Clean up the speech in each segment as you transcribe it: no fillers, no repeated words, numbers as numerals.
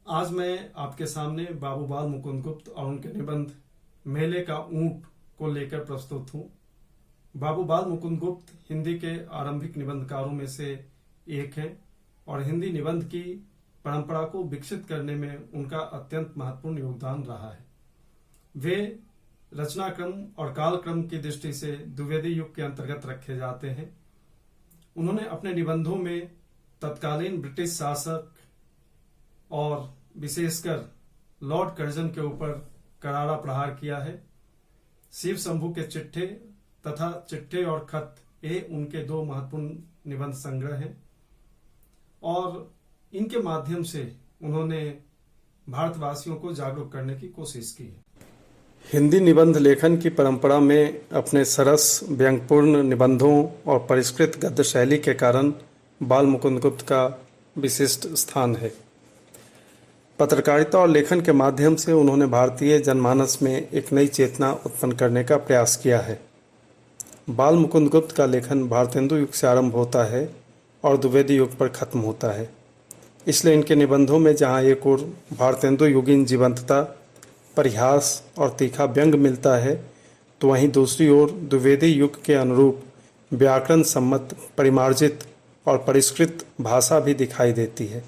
आज मैं आपके सामने बाबू बाल मुकुंद गुप्त और उनके निबंध मेले का ऊंट को लेकर प्रस्तुत हूं। बाबू बाल मुकुंद गुप्त हिंदी के आरंभिक निबंधकारों में से एक हैं और हिंदी निबंध की परंपरा को विकसित करने में उनका अत्यंत महत्वपूर्ण योगदान रहा है। वे रचनाक्रम और कालक्रम की दृष्टि से द्विवेदी युग के अंतर्गत रखे जाते हैं। उन्होंने अपने निबंधों में तत्कालीन ब्रिटिश शासक और विशेषकर लॉर्ड कर्जन के ऊपर करारा प्रहार किया है। शिव शंभू के चिट्ठे तथा चिट्ठे और खत ये उनके दो महत्वपूर्ण निबंध संग्रह हैं और इनके माध्यम से उन्होंने भारतवासियों को जागरूक करने की कोशिश की है। हिंदी निबंध लेखन की परंपरा में अपने सरस व्यंग्यपूर्ण निबंधों और परिष्कृत गद्य शैली के कारण बाल मुकुंद गुप्त का विशिष्ट स्थान है। पत्रकारिता और लेखन के माध्यम से उन्होंने भारतीय जनमानस में एक नई चेतना उत्पन्न करने का प्रयास किया है। बाल मुकुंद गुप्त का लेखन भारतेंदु युग से आरंभ होता है और द्विवेदी युग पर खत्म होता है। इसलिए इनके निबंधों में जहाँ एक ओर भारतेंदु युगीन जीवंतता, परिहास और तीखा व्यंग मिलता है, तो वहीं दूसरी ओर द्विवेदी युग के अनुरूप व्याकरण सम्मत, परिमार्जित और परिष्कृत भाषा भी दिखाई देती है।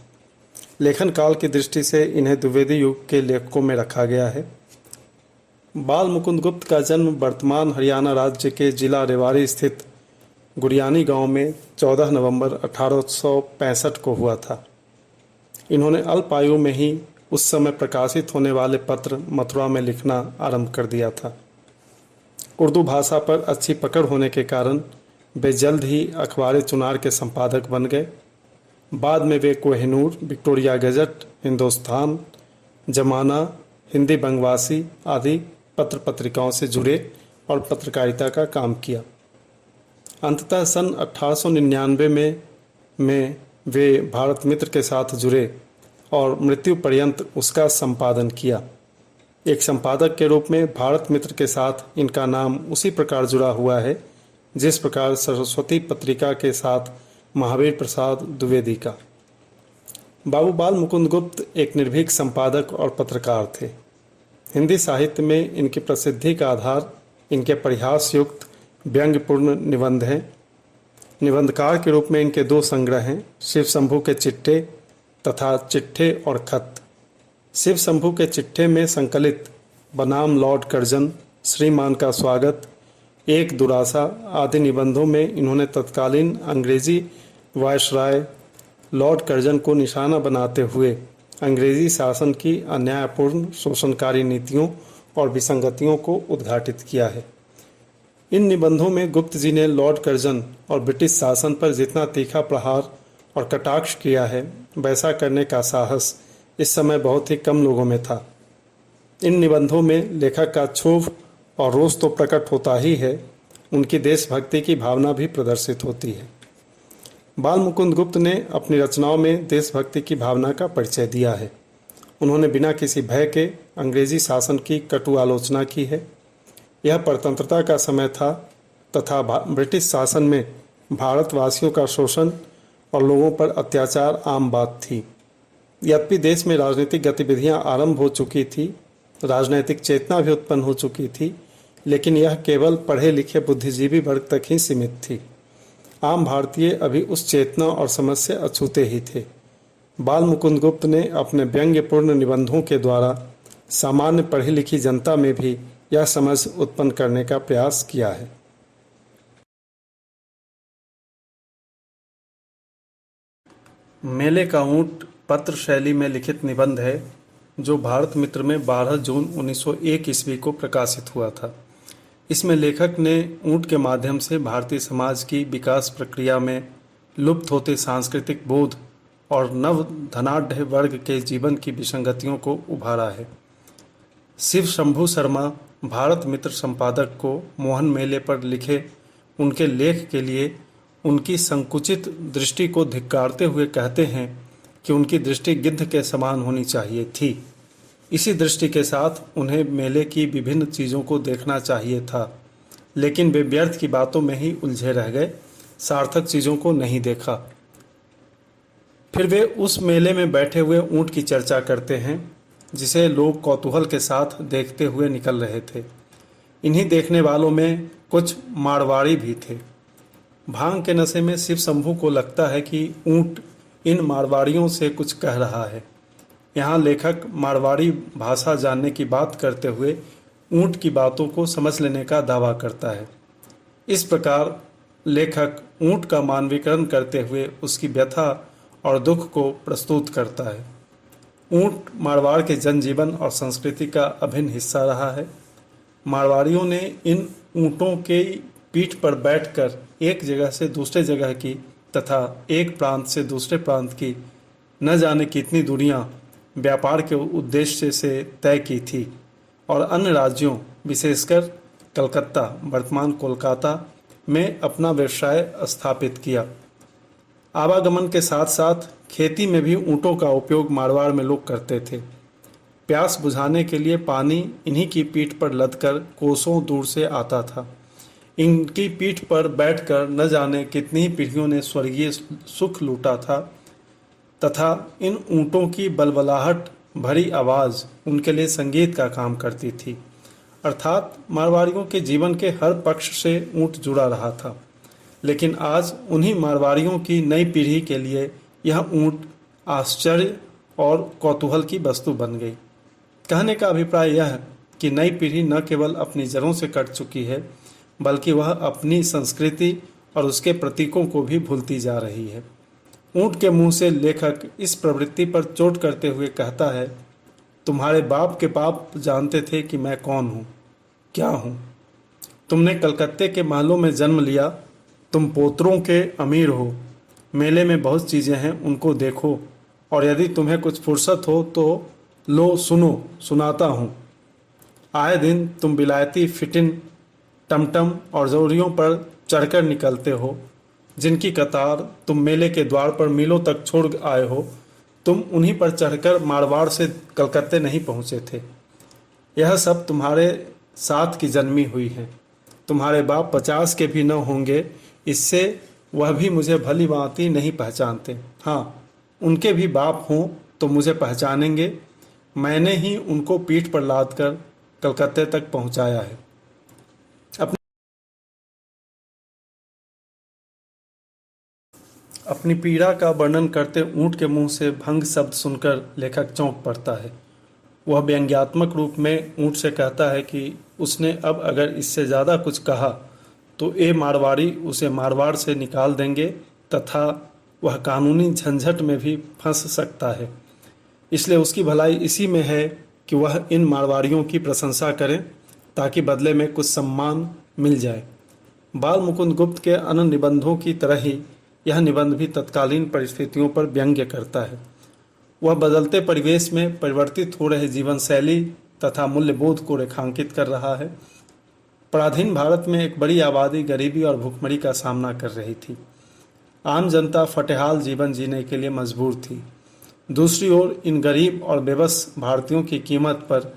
लेखन काल की दृष्टि से इन्हें द्विवेदी युग के लेखकों में रखा गया है। बाल मुकुंद गुप्त का जन्म वर्तमान हरियाणा राज्य के जिला रेवाड़ी स्थित गुड़ियानी गांव में 14 नवंबर 1865 को हुआ था। इन्होंने अल्प आयु में ही उस समय प्रकाशित होने वाले पत्र मथुरा में लिखना आरंभ कर दिया था। उर्दू भाषा पर अच्छी पकड़ होने के कारण वे जल्द ही अखबार चुनार के संपादक बन गए। बाद में वे कोहिनूर, विक्टोरिया गजट, हिंदुस्तान, जमाना, हिंदी बंगवासी आदि पत्र पत्रिकाओं से जुड़े और पत्रकारिता का काम किया। अंततः सन 1899 में वे भारत मित्र के साथ जुड़े और मृत्यु पर्यंत उसका संपादन किया। एक संपादक के रूप में भारत मित्र के साथ इनका नाम उसी प्रकार जुड़ा हुआ है जिस प्रकार सरस्वती पत्रिका के साथ महावीर प्रसाद द्विवेदी का। बाबू बाल मुकुंद गुप्त एक निर्भीक संपादक और पत्रकार थे। हिंदी साहित्य में इनकी प्रसिद्धि का आधार इनके परिहास युक्त व्यंग्यपूर्ण निबंध हैं। निबंधकार के रूप में इनके दो संग्रह हैं, शिव शंभू के चिट्ठे तथा चिट्ठे और खत। शिव शंभू के चिट्ठे में संकलित बनाम लॉर्ड कर्जन, श्रीमान का स्वागत, एक दुरासा आदि निबंधों में इन्होंने तत्कालीन अंग्रेजी वायसराय लॉर्ड कर्जन को निशाना बनाते हुए अंग्रेजी शासन की अन्यायपूर्ण शोषणकारी नीतियों और विसंगतियों को उद्घाटित किया है। इन निबंधों में गुप्त जी ने लॉर्ड कर्जन और ब्रिटिश शासन पर जितना तीखा प्रहार और कटाक्ष किया है, वैसा करने का साहस इस समय बहुत ही कम लोगों में था। इन निबंधों में लेखक का क्षोभ और रोष तो प्रकट होता ही है, उनकी देशभक्ति की भावना भी प्रदर्शित होती है। बाल मुकुंद गुप्त ने अपनी रचनाओं में देशभक्ति की भावना का परिचय दिया है। उन्होंने बिना किसी भय के अंग्रेजी शासन की कटु आलोचना की है। यह परतंत्रता का समय था तथा ब्रिटिश शासन में भारतवासियों का शोषण और लोगों पर अत्याचार आम बात थी। यद्यपि देश में राजनीतिक गतिविधियां आरंभ हो चुकी थी, राजनैतिक चेतना भी उत्पन्न हो चुकी थी, लेकिन यह केवल पढ़े लिखे बुद्धिजीवी वर्ग तक ही सीमित थी। आम भारतीय अभी उस चेतना और समझ से अछूते ही थे। बाल मुकुंद गुप्त ने अपने व्यंग्यपूर्ण निबंधों के द्वारा सामान्य पढ़ी लिखी जनता में भी यह समझ उत्पन्न करने का प्रयास किया है। मेले का ऊंट पत्र शैली में लिखित निबंध है जो भारत मित्र में 12 जून 1901 ईस्वी को प्रकाशित हुआ था। इसमें लेखक ने ऊंट के माध्यम से भारतीय समाज की विकास प्रक्रिया में लुप्त होते सांस्कृतिक बोध और नव धनाढ़ वर्ग के जीवन की विसंगतियों को उभारा है। शिव शंभू शर्मा भारत मित्र संपादक को मोहन मेले पर लिखे उनके लेख के लिए उनकी संकुचित दृष्टि को धिक्कारते हुए कहते हैं कि उनकी दृष्टि गिद्ध के समान होनी चाहिए थी। इसी दृष्टि के साथ उन्हें मेले की विभिन्न चीज़ों को देखना चाहिए था, लेकिन वे व्यर्थ की बातों में ही उलझे रह गए, सार्थक चीज़ों को नहीं देखा। फिर वे उस मेले में बैठे हुए ऊंट की चर्चा करते हैं जिसे लोग कौतूहल के साथ देखते हुए निकल रहे थे। इन्हीं देखने वालों में कुछ मारवाड़ी भी थे। भांग के नशे में शिव शंभू को लगता है कि ऊंट इन मारवाड़ियों से कुछ कह रहा है। यहाँ लेखक मारवाड़ी भाषा जानने की बात करते हुए ऊंट की बातों को समझ लेने का दावा करता है। इस प्रकार लेखक ऊंट का मानवीकरण करते हुए उसकी व्यथा और दुख को प्रस्तुत करता है। ऊंट मारवाड़ के जनजीवन और संस्कृति का अभिन्न हिस्सा रहा है। मारवाड़ियों ने इन ऊंटों के पीठ पर बैठकर एक जगह से दूसरे जगह की तथा एक प्रांत से दूसरे प्रांत की न जाने कितनी दूरियां व्यापार के उद्देश्य से तय की थी और अन्य राज्यों विशेषकर कलकत्ता वर्तमान कोलकाता में अपना व्यवसाय स्थापित किया। आवागमन के साथ साथ खेती में भी ऊंटों का उपयोग मारवाड़ में लोग करते थे। प्यास बुझाने के लिए पानी इन्हीं की पीठ पर लदकर कोसों दूर से आता था। इनकी पीठ पर बैठकर न जाने कितनी ही पीढ़ियों ने स्वर्गीय सुख लूटा था तथा इन ऊंटों की बलबलाहट भरी आवाज़ उनके लिए संगीत का काम करती थी। अर्थात मारवाड़ियों के जीवन के हर पक्ष से ऊंट जुड़ा रहा था। लेकिन आज उन्हीं मारवाड़ियों की नई पीढ़ी के लिए यह ऊंट आश्चर्य और कौतूहल की वस्तु बन गई। कहने का अभिप्राय यह कि नई पीढ़ी न केवल अपनी जड़ों से कट चुकी है बल्कि वह अपनी संस्कृति और उसके प्रतीकों को भी भूलती जा रही है। ऊंट के मुंह से लेखक इस प्रवृत्ति पर चोट करते हुए कहता है, तुम्हारे बाप के बाप जानते थे कि मैं कौन हूँ, क्या हूँ। तुमने कलकत्ते के महलों में जन्म लिया, तुम पोतरों के अमीर हो। मेले में बहुत चीज़ें हैं, उनको देखो और यदि तुम्हें कुछ फुर्सत हो तो लो सुनो, सुनाता हूँ। आए दिन तुम विलायती फिटिन टमटम और जौहरियों पर चढ़कर निकलते हो, जिनकी कतार तुम मेले के द्वार पर मीलों तक छोड़ आए हो। तुम उन्हीं पर चढ़कर मारवाड़ से कलकत्ते नहीं पहुँचे थे। यह सब तुम्हारे साथ की जन्मी हुई है। तुम्हारे बाप 50 के भी न होंगे, इससे वह भी मुझे भली भांति नहीं पहचानते। हाँ, उनके भी बाप हों तो मुझे पहचानेंगे। मैंने ही उनको पीठ पर लाद कर कलकत्ते तक पहुंचाया है। अपनी पीड़ा का वर्णन करते ऊंट के मुंह से भंग शब्द सुनकर लेखक चौंक पड़ता है। वह व्यंग्यात्मक रूप में ऊंट से कहता है कि उसने अब अगर इससे ज़्यादा कुछ कहा तो ये मारवाड़ी उसे मारवाड़ से निकाल देंगे तथा वह कानूनी झंझट में भी फंस सकता है। इसलिए उसकी भलाई इसी में है कि वह इन मारवाड़ियों की प्रशंसा करें ताकि बदले में कुछ सम्मान मिल जाए। बाल मुकुंद गुप्त के अन्य निबंधों की तरह ही यह निबंध भी तत्कालीन परिस्थितियों पर व्यंग्य करता है। वह बदलते परिवेश में परिवर्तित हो रहे जीवन शैली तथा मूल्यबोध को रेखांकित कर रहा है। पराधीन भारत में एक बड़ी आबादी गरीबी और भुखमरी का सामना कर रही थी। आम जनता फटेहाल जीवन जीने के लिए मजबूर थी। दूसरी ओर इन गरीब और बेबस भारतीयों की कीमत पर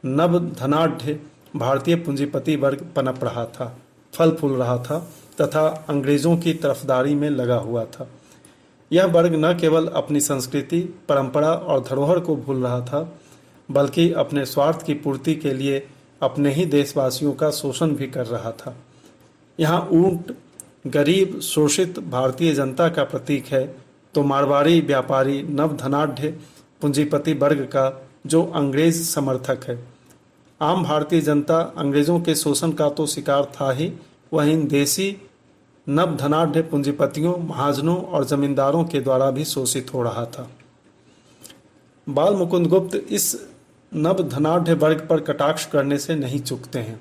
नव धनाढ़ भारतीय पूंजीपति वर्ग पनप रहा था, फल फूल रहा था तथा अंग्रेजों की तरफदारी में लगा हुआ था। यह वर्ग न केवल अपनी संस्कृति, परंपरा और धरोहर को भूल रहा था बल्कि अपने स्वार्थ की पूर्ति के लिए अपने ही देशवासियों का शोषण भी कर रहा था। यहाँ ऊंट गरीब शोषित भारतीय जनता का प्रतीक है तो मारवाड़ी व्यापारी नव धनाढ़ पूंजीपति वर्ग का जो अंग्रेज समर्थक है। आम भारतीय जनता अंग्रेजों के शोषण का तो शिकार था ही, वह इन देसी नव धनाढ़ पूंजीपतियों, महाजनों और जमींदारों के द्वारा भी शोषित हो रहा था। बाल मुकुंद गुप्त इस नव धनाढ़ वर्ग पर कटाक्ष करने से नहीं चूकते हैं।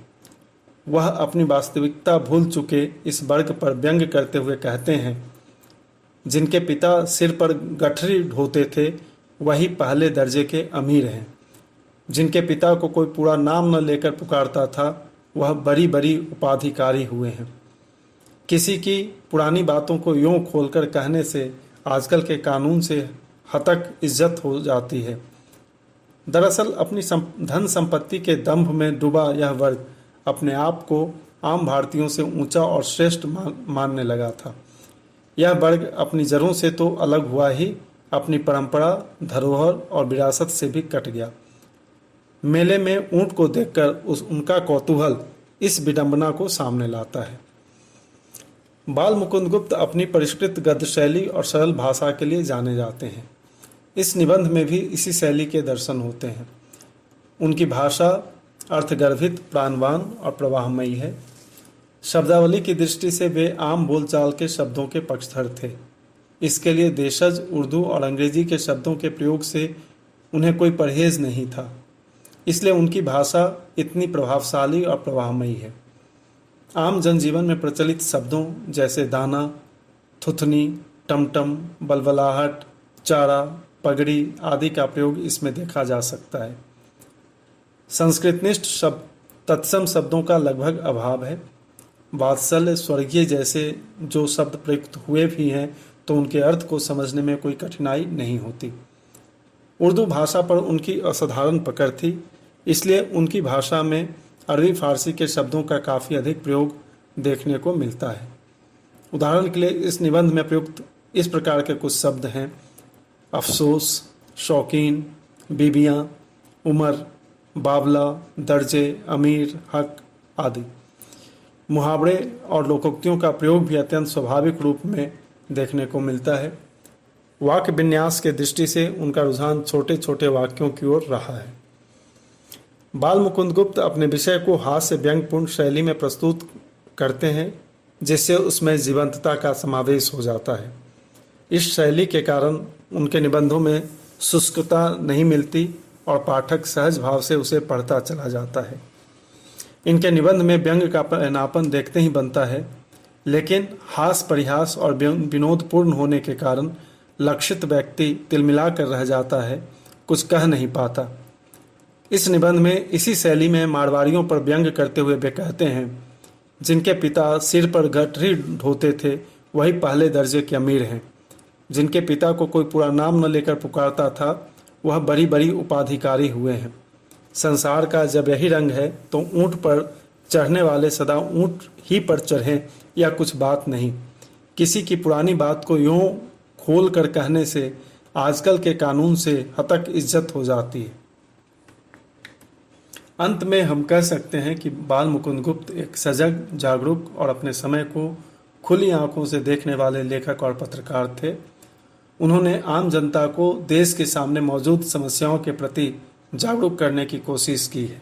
वह अपनी वास्तविकता भूल चुके इस वर्ग पर व्यंग्य करते हुए कहते हैं, जिनके पिता सिर पर गठरी ढोते थे वही पहले दर्जे के अमीर हैं। जिनके पिता को कोई पूरा नाम न लेकर पुकारता था वह बड़ी बड़ी उपाधिकारी हुए हैं। किसी की पुरानी बातों को यूं खोलकर कहने से आजकल के कानून से हतक इज्जत हो जाती है। दरअसल अपनी धन संपत्ति के दंभ में डूबा यह वर्ग अपने आप को आम भारतीयों से ऊंचा और श्रेष्ठ मानने लगा था। यह वर्ग अपनी जड़ों से तो अलग हुआ ही, अपनी परंपरा, धरोहर और विरासत से भी कट गया। मेले में ऊंट को देखकर उनका कौतूहल इस विडंबना को सामने लाता है। बाल मुकुंद गुप्त अपनी परिष्कृत गद्य शैली और सरल भाषा के लिए जाने जाते हैं। इस निबंध में भी इसी शैली के दर्शन होते हैं। उनकी भाषा अर्थगर्भित, प्राणवान और प्रवाहमयी है। शब्दावली की दृष्टि से वे आम बोलचाल के शब्दों के पक्षधर थे। इसके लिए देशज, उर्दू और अंग्रेजी के शब्दों के प्रयोग से उन्हें कोई परहेज नहीं था। इसलिए उनकी भाषा इतनी प्रभावशाली और प्रवाहमयी है। आम जनजीवन में प्रचलित शब्दों जैसे दाना, थुथनी, टमटम, बलबलाहट, चारा, पगड़ी आदि का प्रयोग इसमें देखा जा सकता है। संस्कृतनिष्ठ शब्द तत्सम शब्दों का लगभग अभाव है। वात्सल्य, स्वर्गीय जैसे जो शब्द प्रयुक्त हुए भी हैं तो उनके अर्थ को समझने में कोई कठिनाई नहीं होती। उर्दू भाषा पर उनकी असाधारण पकड़ थी, इसलिए उनकी भाषा में अरबी फारसी के शब्दों का काफ़ी अधिक प्रयोग देखने को मिलता है। उदाहरण के लिए इस निबंध में प्रयुक्त इस प्रकार के कुछ शब्द हैं: अफसोस, शौकीन, बीबियाँ, उमर, बावला, दर्जे, अमीर, हक आदि। मुहावरे और लोकोक्तियों का प्रयोग भी अत्यंत स्वाभाविक रूप में देखने को मिलता है। वाक्य विन्यास के दृष्टि से उनका रुझान छोटे छोटे वाक्यों की ओर रहा है। बाल मुकुंद गुप्त अपने विषय को हास्य व्यंग्यपूर्ण शैली में प्रस्तुत करते हैं, जिससे उसमें जीवंतता का समावेश हो जाता है। इस शैली के कारण उनके निबंधों में शुष्कता नहीं मिलती और पाठक सहज भाव से उसे पढ़ता चला जाता है। इनके निबंध में व्यंग्य का पैनापन देखते ही बनता है, लेकिन हास, परिहास और विनोदपूर्ण होने के कारण लक्षित व्यक्ति तिलमिला कर रह जाता है, कुछ कह नहीं पाता। इस निबंध में इसी शैली में मारवाड़ियों पर व्यंग्य करते हुए वे कहते हैं, जिनके पिता सिर पर गठरी ढोते थे वही पहले दर्जे के अमीर हैं। जिनके पिता को कोई पूरा नाम न लेकर पुकारता था वह बड़ी बड़ी उपाधिकारी हुए हैं। संसार का जब यही रंग है तो ऊंट पर चढ़ने वाले सदा ऊंट ही पर चढ़ें या कुछ बात नहीं। किसी की पुरानी बात को यूँ खोल कर कहने से आजकल के कानून से हतक इज्जत हो जाती है। अंत में हम कह सकते हैं कि बाल मुकुंद गुप्त एक सजग, जागरूक और अपने समय को खुली आंखों से देखने वाले लेखक और पत्रकार थे। उन्होंने आम जनता को देश के सामने मौजूद समस्याओं के प्रति जागरूक करने की कोशिश की है।